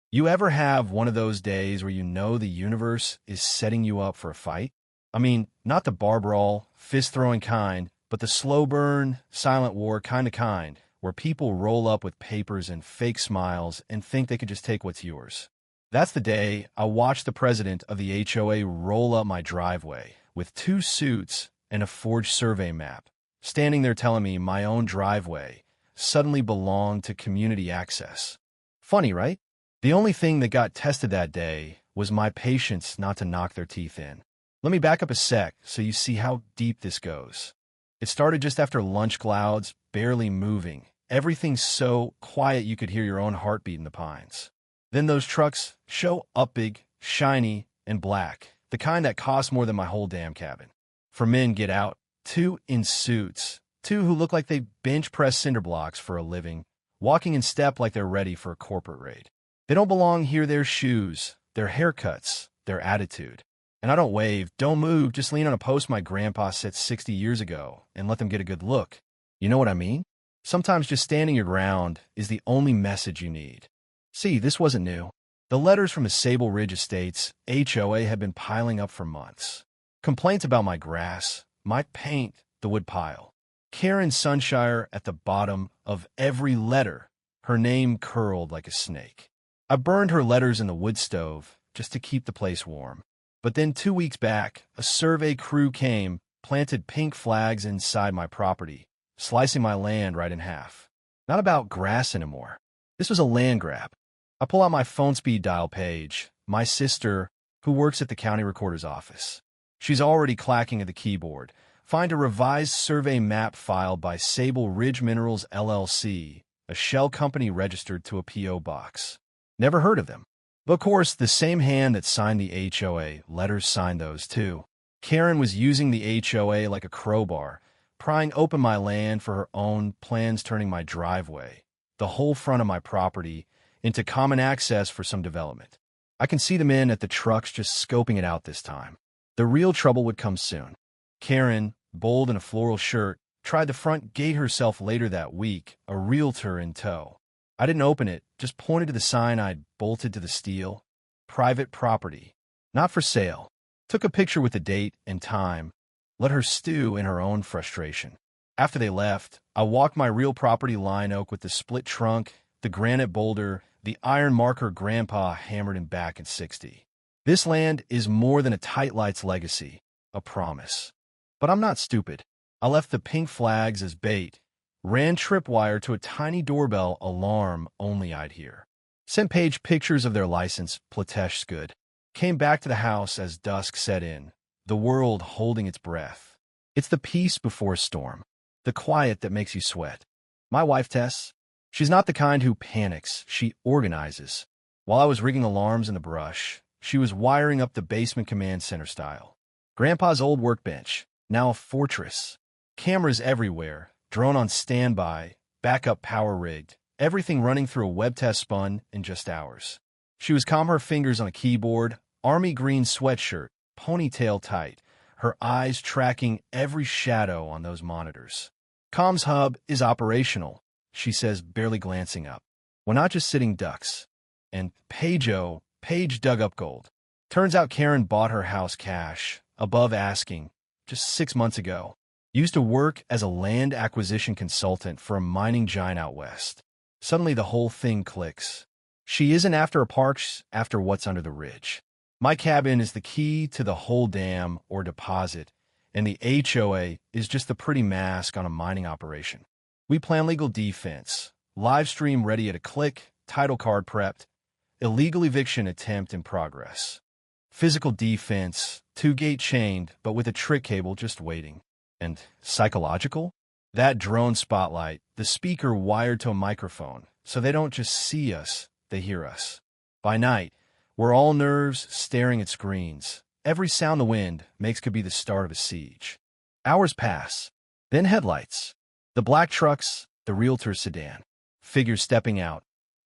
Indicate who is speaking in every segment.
Speaker 1: You ever have one of those days where you know the universe is setting you up for a fight? I mean, not the bar brawl, fist-throwing kind, but the slow burn, silent war kind, where people roll up with papers and fake smiles and think they could just take what's yours. That's the day I watched the president of the HOA roll up my driveway with 2 suits and a forged survey map, standing there telling me my own driveway suddenly belonged to community access. Funny, right? The only thing that got tested that day was my patience not to knock their teeth in. Let me back up a sec so you see how deep this goes. It started just after lunch clouds, barely moving. Everything so quiet you could hear your own heartbeat in the pines. Then those trucks show up big, shiny, and black, the kind that cost more than my whole damn cabin. 4 men get out, 2 in suits, 2 who look like they bench press cinder blocks for a living, walking in step like they're ready for a corporate raid. They don't belong here, their shoes, their haircuts, their attitude. And I don't wave, don't move, just lean on a post my grandpa set 60 years ago and let them get a good look. You know what I mean? Sometimes just standing your ground is the only message you need. See, this wasn't new. The letters from the Sable Ridge Estates HOA had been piling up for months. Complaints about my grass, my paint, the wood pile. Karen Sunshire at the bottom of every letter, her name curled like a snake. I burned her letters in the wood stove just to keep the place warm. But then 2 weeks back, a survey crew came, planted pink flags inside my property, slicing my land right in half. Not about grass anymore. This was a land grab. I pull out my phone speed dial page, my sister, who works at the county recorder's office. She's already clacking at the keyboard. Find a revised survey map filed by Sable Ridge Minerals LLC, a shell company registered to a P.O. box. Never heard of them. But of course, the same hand that signed the HOA letters signed those too. Karen was using the HOA like a crowbar, prying open my land for her own plans, turning my driveway, the whole front of my property, into common access for some development. I can see the men at the trucks just scoping it out this time. The real trouble would come soon. Karen, bold in a floral shirt, tried the front gate herself later that week, a realtor in tow. I didn't open it, just pointed to the sign I'd bolted to the steel. Private property. Not for sale. Took a picture with the date and time. Let her stew in her own frustration. After they left, I walked my real property line oak with the split trunk, the granite boulder, the iron marker Grandpa hammered him back in '60. This land is more than a tight light's legacy, a promise. But I'm not stupid. I left the pink flags as bait. Ran tripwire to a tiny doorbell alarm only I'd hear. Sent Paige pictures of their license, Platesh good. Came back to the house as dusk set in, the world holding its breath. It's the peace before a storm, the quiet that makes you sweat. My wife, Tess, she's not the kind who panics, she organizes. While I was rigging alarms in the brush, she was wiring up the basement command center style. Grandpa's old workbench, now a fortress. Cameras everywhere. Drone on standby, backup power rigged, everything running through a web test spun in just hours. She was calm, her fingers on a keyboard, army green sweatshirt, ponytail tight, her eyes tracking every shadow on those monitors. Comms hub is operational, she says, barely glancing up. We're not just sitting ducks. And Paige dug up gold. Turns out Karen bought her house cash, above asking, just 6 months ago. Used to work as a land acquisition consultant for a mining giant out west. Suddenly the whole thing clicks. She isn't after a parks, after what's under the ridge. My cabin is the key to the whole dam or deposit, and the HOA is just the pretty mask on a mining operation. We plan legal defense, live stream ready at a click, title card prepped, illegal eviction attempt in progress. Physical defense, 2-gate chained, but with a trick cable just waiting. And psychological? That drone spotlight, the speaker wired to a microphone, so they don't just see us, they hear us. By night, we're all nerves staring at screens. Every sound the wind makes could be the start of a siege. Hours pass. Then headlights. The black trucks, the Realtor sedan. Figures stepping out,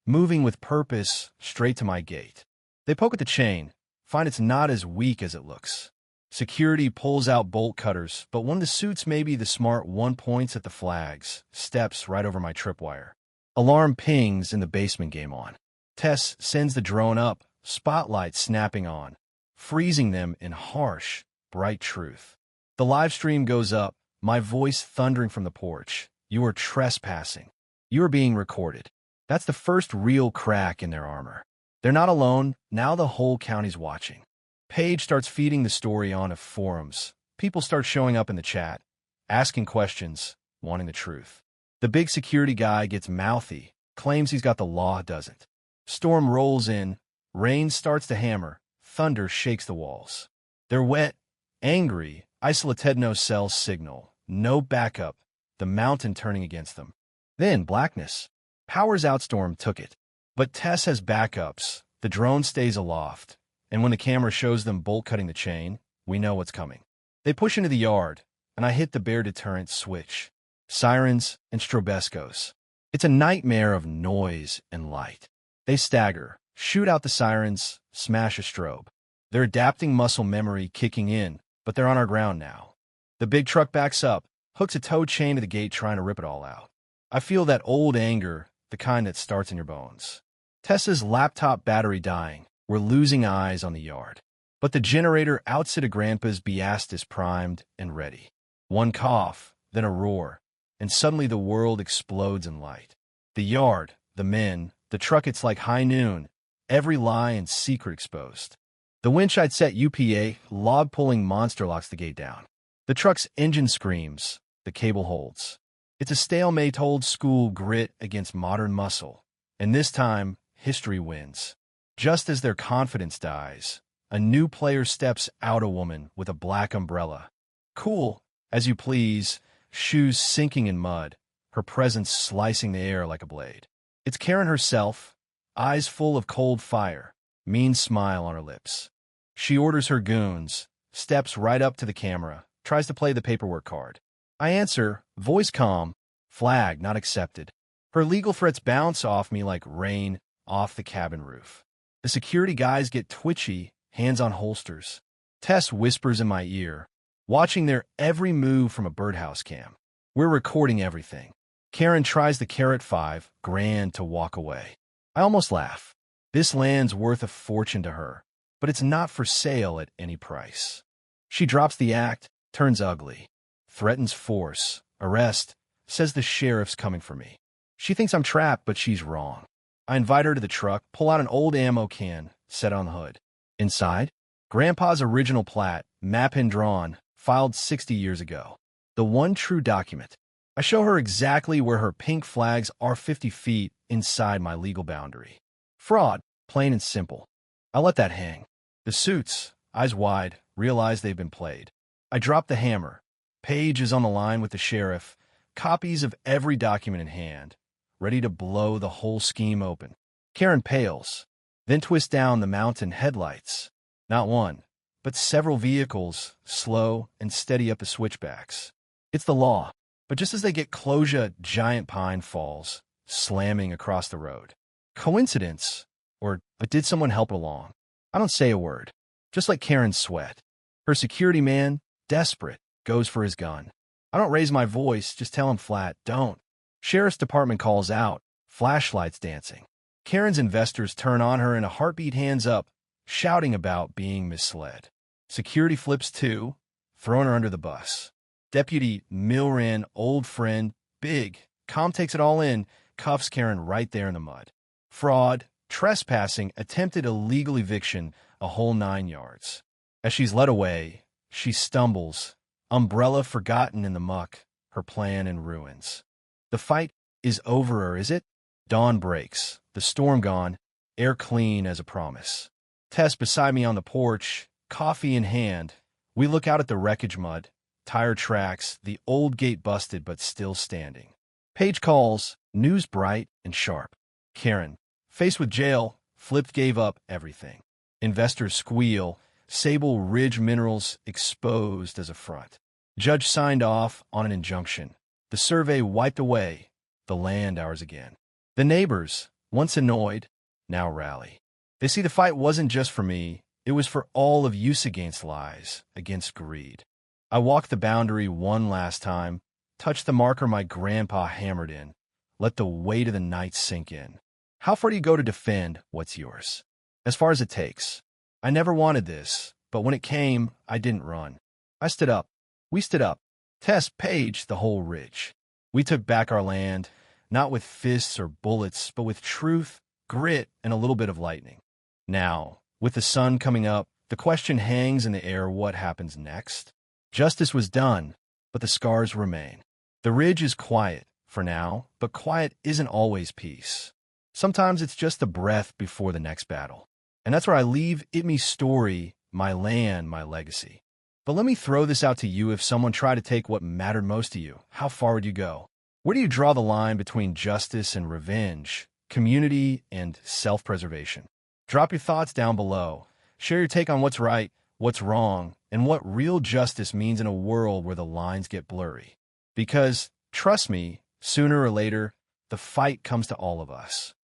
Speaker 1: moving with purpose straight to my gate. They poke at the chain, find it's not as weak as it looks. Security pulls out bolt cutters, but one of the suits, maybe the smart one, points at the flags, steps right over my tripwire. Alarm pings and the basement game on. Tess sends the drone up, spotlight snapping on, freezing them in harsh, bright truth. The live stream goes up, my voice thundering from the porch. You are trespassing. You are being recorded. That's the first real crack in their armor. They're not alone. Now the whole county's watching. Paige starts feeding the story on forums. People start showing up in the chat, asking questions, wanting the truth. The big security guy gets mouthy, claims he's got the law, doesn't. Storm rolls in, rain starts to hammer, thunder shakes the walls. They're wet, angry, isolated, no cell signal, no backup, the mountain turning against them. Then blackness. Power's out, Storm took it. But Tess has backups, the drone stays aloft, and when the camera shows them bolt cutting the chain, we know what's coming. They push into the yard, and I hit the bear deterrent switch. Sirens and stroboscopes. It's a nightmare of noise and light. They stagger, shoot out the sirens, smash a strobe. Their adapting muscle memory kicking in, but they're on our ground now. The big truck backs up, hooks a tow chain to the gate trying to rip it all out. I feel that old anger, the kind that starts in your bones. Tessa's laptop battery dying. We're losing eyes on the yard. But the generator outside of Grandpa's Beast is primed and ready. One cough, then a roar, and suddenly the world explodes in light. The yard, the men, the truck, it's like high noon, every lie and secret exposed. The winch I'd set UPA, log-pulling monster, locks the gate down. The truck's engine screams, the cable holds. It's a stalemate, old school grit against modern muscle. And this time, history wins. Just as their confidence dies, a new player steps out, a woman with a black umbrella. Cool, as you please, shoes sinking in mud, her presence slicing the air like a blade. It's Karen herself, eyes full of cold fire, mean smile on her lips. She orders her goons, steps right up to the camera, tries to play the paperwork card. I answer, voice calm, flag not accepted. Her legal threats bounce off me like rain off the cabin roof. The security guys get twitchy, hands on holsters. Tess whispers in my ear, watching their every move from a birdhouse cam. We're recording everything. Karen tries the carrot $5,000 to walk away. I almost laugh. This land's worth a fortune to her, but it's not for sale at any price. She drops the act, turns ugly, threatens force, arrest, says the sheriff's coming for me. She thinks I'm trapped, but she's wrong. I invite her to the truck, pull out an old ammo can, set on the hood. Inside, Grandpa's original plat, map hand drawn, filed 60 years ago. The one true document. I show her exactly where her pink flags are, 50 feet inside my legal boundary. Fraud, plain and simple. I let that hang. The suits, eyes wide, realize they've been played. I drop the hammer. Paige is on the line with the sheriff, copies of every document in hand, ready to blow the whole scheme open. Karen pales, then twists down the mountain headlights. Not one, but several vehicles, slow and steady up the switchbacks. It's the law. But just as they get closure, a giant pine falls, slamming across the road. Coincidence? But did someone help along? I don't say a word, just like Karen's sweat. Her security man, desperate, goes for his gun. I don't raise my voice, just tell him flat, don't. Sheriff's department calls out, flashlights dancing. Karen's investors turn on her in a heartbeat, hands up, shouting about being misled. Security flips too, throwing her under the bus. Deputy Milran, old friend, big, calm, takes it all in, cuffs Karen right there in the mud. Fraud, trespassing, attempted illegal eviction, a whole 9 yards. As she's led away, she stumbles, umbrella forgotten in the muck, her plan in ruins. The fight is over, or is it? Dawn breaks, the storm gone, air clean as a promise. Tess beside me on the porch, coffee in hand. We look out at the wreckage, mud, tire tracks, the old gate busted but still standing. Paige calls, news bright and sharp. Karen, faced with jail, flipped, gave up everything. Investors squeal, Sable Ridge Minerals exposed as a front. Judge signed off on an injunction. The survey wiped away, the land ours again. The neighbors, once annoyed, now rally. They see the fight wasn't just for me, it was for all of use against lies, against greed. I walked the boundary one last time, touched the marker my grandpa hammered in, let the weight of the night sink in. How far do you go to defend what's yours? As far as it takes. I never wanted this, but when it came, I didn't run. I stood up. We stood up. Tess, Paige, the whole ridge. We took back our land, not with fists or bullets, but with truth, grit, and a little bit of lightning. Now, with the sun coming up, the question hangs in the air: what happens next? Justice was done, but the scars remain. The ridge is quiet for now, but quiet isn't always peace. Sometimes it's just a breath before the next battle. And that's where I leave Itme's story, my land, my legacy. But let me throw this out to you. If someone tried to take what mattered most to you, how far would you go? Where do you draw the line between justice and revenge, community and self-preservation? Drop your thoughts down below. Share your take on what's right, what's wrong, and what real justice means in a world where the lines get blurry. Because, trust me, sooner or later, the fight comes to all of us.